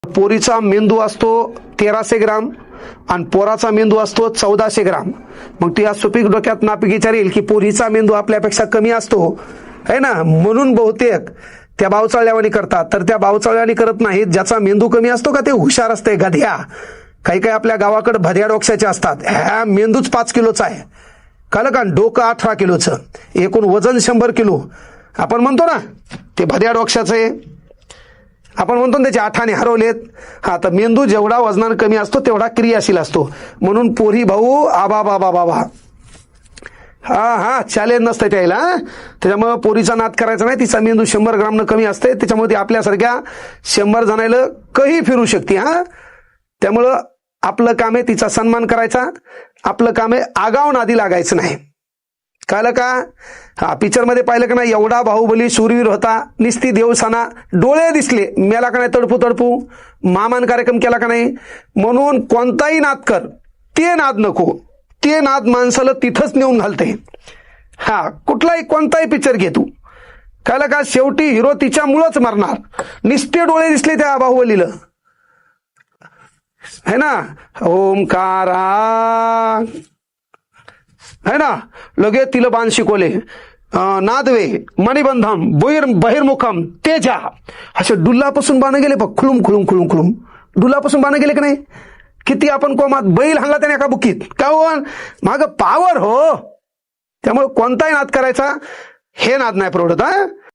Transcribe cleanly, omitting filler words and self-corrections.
पोरीचा मेंदू असतो 1300 ग्राम आणि पोराचा मेंदू असतो 1400 ग्राम. मग ती सुपीक डोक्यात नापीक विचारेल की पोरीचा मेंदू आपल्यापेक्षा कमी असतो है ना, म्हणून बहुतेक त्या बावचाळल्यावानी करतात. तर त्या बावचाळल्यावानी करत नाहीत. ज्याचा मेंदू कमी असतो का ते हुशार असते, गध्या. काही काही आपल्या गावाकडे भद्या डोक्याचे असतात. ह्या मेंदूच 5 किलोचा आहे, कळलं का. डोकं 18 किलोचं, एकूण वजन 100 किलो. आपण म्हणतो ना ते भद्या डोक्याचं आहे, आपण म्हणतो ना त्याचे आठाने हरवलेत. हा, तर मेंदू जेवढा वजनानं कमी असतो तेवढा क्रियाशील असतो. म्हणून पोरी भाऊ आबा बाबा बाबा चॅलेंज नसतं त्याला. त्याच्यामुळे पोरीचा नाद करायचा नाही. तिचा मेंदू 100 ग्रामनं कमी असते, त्याच्यामुळे ती आपल्यासारख्या 100 जणायला कही फिरू शकते. त्यामुळं आपलं काम आहे तिचा सन्मान करायचा, आपलं काम आहे आगाव नादी लागायचं नाही, कळलं का. पिक्चर मध्ये पाहिलं का नाही, एवढा बाहुबली शूरवीर होता, निस्ती देवसाना डोळे दिसले, मेला का नाही तडपू तडपू. मामान कार्यक्रम केला का नाही. म्हणून कोणताही नाद कर, ते नाद नको. ते नाद माणसाला तिथंच नेऊन घालते. कुठलाही कोणताही पिक्चर घे तू, कळलं का. शेवटी हिरो तिच्यामुळंच मरणार. निस्ते डोळे दिसले त्या बाहुबलीला, है ना. ओमकारा है ना, लगेच तिला बाण शिकवले. नादवे मणिबंधम बहिर्मुखम तेजा, असे डुल्लापासून बाण गेले बघ, खुळूम खुळूम खुळूम खुळूम डुल्लापासून बाण गेले का नाही. किती आपण कोमात बैल हाणला त्याने एका बुकीत, काऊन माग पावर हो. त्यामुळे कोणताही नाद करायचा, हे नाद नाही परवडत.